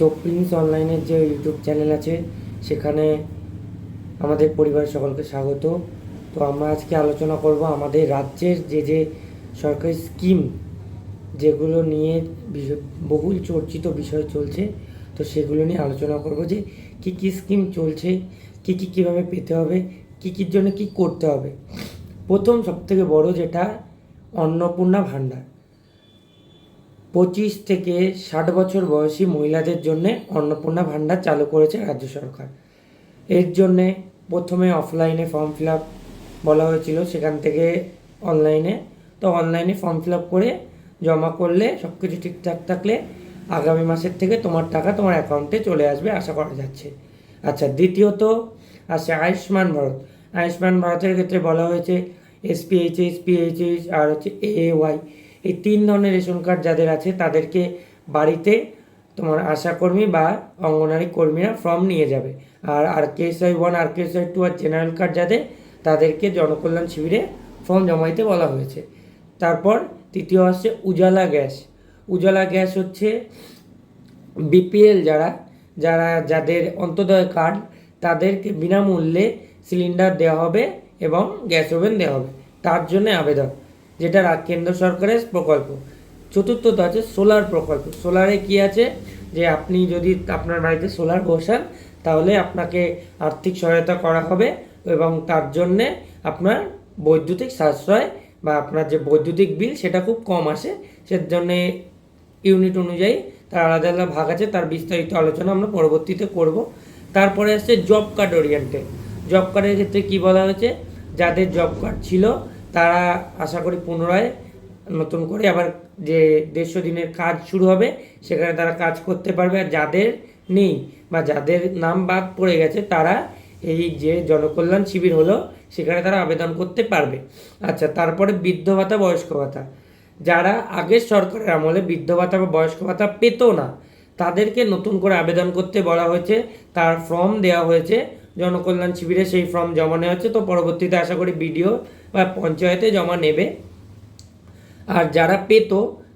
তো প্রিন্স অনলাইনের যে ইউটিউব চ্যানেল আছে সেখানে আমাদের পরিবারের সকলকে স্বাগত। তো আমরা আজকে আলোচনা করব আমাদের রাজ্যের যে সরকারি স্কিম যেগুলো নিয়ে বহুল চর্চিত বিষয় চলছে, তো সেগুলো নিয়ে আলোচনা করব যে কী কী স্কিম চলছে, কীভাবে পেতে হবে, কীর জন্য কী করতে হবে। প্রথম সবথেকে বড় যেটা অন্নপূর্ণা ভাণ্ডার, 25 থেকে 60 বছর বয়সী মহিলাদের জন্য অন্নপূর্ণা ভাণ্ডার চালু করেছে রাজ্য সরকার। এর জন্যে প্রথমে অফলাইনে ফর্ম ফিল আপ বলা হয়েছিল, সেখান থেকে অনলাইনে। তো অনলাইনে ফর্ম ফিল আপ করে জমা করলে সব কিছু ঠিকঠাক থাকলে আগামী মাসের থেকে তোমার টাকা তোমার অ্যাকাউন্টে চলে আসবে আশা করা যাচ্ছে। আচ্ছা, দ্বিতীয়ত আছে আয়ুষ্মান ভারত। আয়ুষ্মান ভারতের ক্ষেত্রে বলা হয়েছে এসপিএইচএস আর হচ্ছে এএওয়াই, এই 3 ধরনের রেশন কার্ড যাদের আছে তাদেরকে বাড়িতে তোমার আশাকর্মী বা অঙ্গনারী কর্মীরা ফর্ম নিয়ে যাবে। আর RKSY 1, RKSY 2 আর জেনারেল কার্ড যাদের, তাদেরকে জনকল্যাণ শিবিরে ফর্ম জমা দিতে বলা হয়েছে। তারপর তৃতীয় আসছে উজালা গ্যাস। উজালা গ্যাস হচ্ছে বিপিএল যাদের অন্তোদয় কার্ড, তাদেরকে বিনামূল্যে সিলিন্ডার দেওয়া হবে এবং গ্যাস ওভেন দেওয়া হবে, তার জন্য আবেদন, যেটা কেন্দ্র সরকারের প্রকল্প। চতুর্থত আছে সোলার প্রকল্প। সোলারে কি আছে যে আপনি যদি আপনার বাড়িতে সোলার বসান তাহলে আপনাকে আর্থিক সহায়তা করা হবে এবং তার জন্যে আপনার বৈদ্যুতিক সাশ্রয় বা আপনার যে বৈদ্যুতিক বিল সেটা খুব কম আসে। সেজন্যে ইউনিট অনুযায়ী তার আলাদা আলাদা ভাগ আছে, তার বিস্তারিত আলোচনা আমরা পরবর্তীতে করব। তারপরে আসছে জব কার্ড ওরিয়েন্টেড। জব কার্ডের ক্ষেত্রে কি বলা হয়েছে, যাদের জব কার্ড ছিল তারা আশা করি পুনরায় নতুন করে আবার যে 150 দিনের কাজ শুরু হবে সেখানে তারা কাজ করতে পারবে। আর যাদের নেই বা যাদের নাম বাদ পড়ে গেছে তারা এই যে জনকল্যাণ শিবির হলো সেখানে তারা আবেদন করতে পারবে। আচ্ছা, তারপরে বৃদ্ধ ভাতা, বয়স্ক ভাতা। যারা আগের সরকারের আমলে বৃদ্ধ ভাতা বা বয়স্ক ভাতা পেত না তাদেরকে নতুন করে আবেদন করতে বলা হয়েছে, তার ফর্ম দেওয়া হয়েছে জনকল্যাণ শিবিরে, সেই ফর্ম জমা নেওয়া হচ্ছে। তো পরবর্তীতে আশা করি বিডিও বা পঞ্চায়েতে জমা নেবে। আর যারা পেত,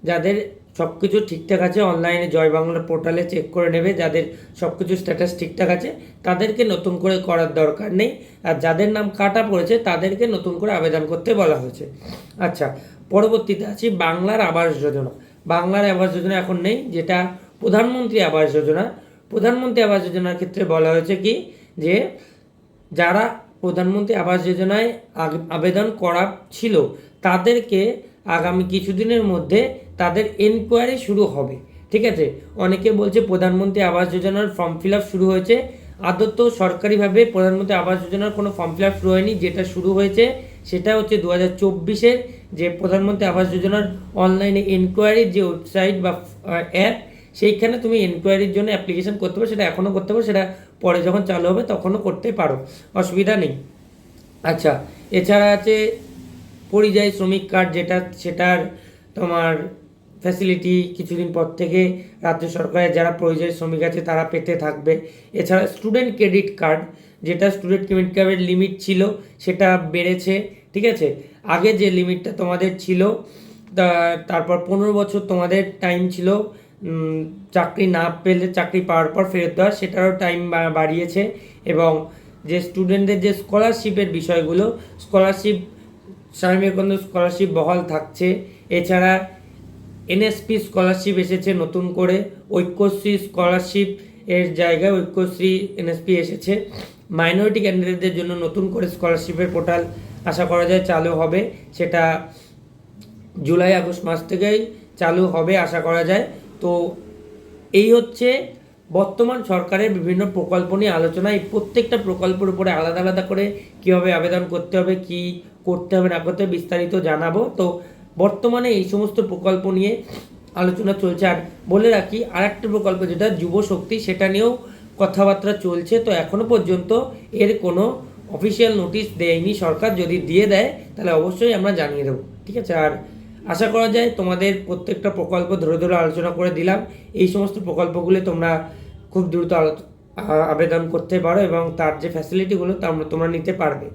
যাদের সব কিছু ঠিকঠাক আছে, অনলাইনে জয় বাংলা পোর্টালে চেক করে নেবে, যাদের সব কিছু স্ট্যাটাস ঠিকঠাক আছে তাদেরকে নতুন করে করার দরকার নেই। আর যাদের নাম কাটা পড়েছে তাদেরকে নতুন করে আবেদন করতে বলা হয়েছে। আচ্ছা, পরবর্তীতে আছি বাংলার আবাস যোজনা। বাংলার আবাস যোজনা এখন নেই, যেটা প্রধানমন্ত্রী আবাস যোজনা। প্রধানমন্ত্রী আবাস যোজনার ক্ষেত্রে বলা হয়েছে কি যে যারা প্রধানমন্ত্রী আবাস যোজনায় আবেদন করা ছিল তাদেরকে আগামী কিছুদিনের মধ্যে তাদের এনকোয়ারি শুরু হবে। ঠিক আছে, অনেকে বলছে প্রধানমন্ত্রী আবাস যোজনার ফর্ম ফিল আপ শুরু হয়েছে। আদত সরকারিভাবে প্রধানমন্ত্রী আবাস যোজনার কোনো ফর্ম ফিল আপ শুরু হয়নি। যেটা শুরু হয়েছে সেটা হচ্ছে 2024-এর যে প্রধানমন্ত্রী আবাস যোজনার অনলাইনে এনকোয়ারির যে ওয়েবসাইট বা অ্যাপ, সেইখানে তুমি এনকোয়ারির জন্য অ্যাপ্লিকেশন করতে পারো। সেটা এখনও করতে পারো, সেটা পরে যখন চালু হবে তখনও করতে পারো, অসুবিধা নেই। আচ্ছা, এছাড়া আছে পরিযায়ী শ্রমিক কার্ড, সেটার তোমার ফ্যাসিলিটি কিছুদিন পর থেকে রাজ্য সরকারের যারা পরিযায়ী শ্রমিক আছে তারা পেতে থাকবে। এছাড়া স্টুডেন্ট ক্রেডিট কার্ড, যেটা স্টুডেন্ট ক্রেডিট কার্ডের লিমিট ছিল সেটা বেড়েছে। ঠিক আছে, আগে যে লিমিটটা তোমাদের ছিল তারপর 15 বছর তোমাদের টাইম ছিল চাকরি না পেলে চাকরি পাওয়ার পর ফেরত দেওয়ার, সেটারও টাইম বাড়িয়েছে। এবং যে স্টুডেন্টদের যে স্কলারশিপের বিষয়গুলো, স্কলারশিপ স্বামী বিবেকানন্দ স্কলারশিপ বহাল থাকছে। এছাড়া NSP স্কলারশিপ এসেছে নতুন করে, ঐক্যশ্রী স্কলারশিপ এর জায়গায় ঐক্যশ্রী NSP এসেছে। মাইনরিটি ক্যান্ডিডেটদের জন্য নতুন করে স্কলারশিপের পোর্টাল আশা করা যায় চালু হবে, সেটা জুলাই আগস্ট মাস থেকেই চালু হবে আশা করা যায়। তো এই হচ্ছে বর্তমান সরকারের বিভিন্ন প্রকল্প নিয়ে আলোচনা। এই প্রত্যেকটা প্রকল্পের উপরে আলাদা আলাদা করে কীভাবে আবেদন করতে হবে, কি করতে হবে না করতে হবে বিস্তারিত জানাবো। তো বর্তমানে এই সমস্ত প্রকল্প নিয়ে আলোচনা চলছে। আর বলে রাখি আরেকটা প্রকল্প যেটা যুব শক্তি, সেটা নিয়েও কথাবার্তা চলছে। তো এখনও পর্যন্ত এর কোনো অফিসিয়াল নোটিশ দেয়নি সরকার, যদি দিয়ে দেয় তাহলে অবশ্যই আমরা জানিয়ে দেবো। ঠিক আছে, আর আশা করা যায় তোমাদের প্রত্যেকটা প্রকল্প ধরে ধরে আলোচনা করে দিলাম। এই সমস্ত প্রকল্পগুলো তোমরা খুব দ্রুত আবেদন করতে পারো এবং তার যে ফ্যাসিলিটিগুলো তোমরা নিতে পারবে।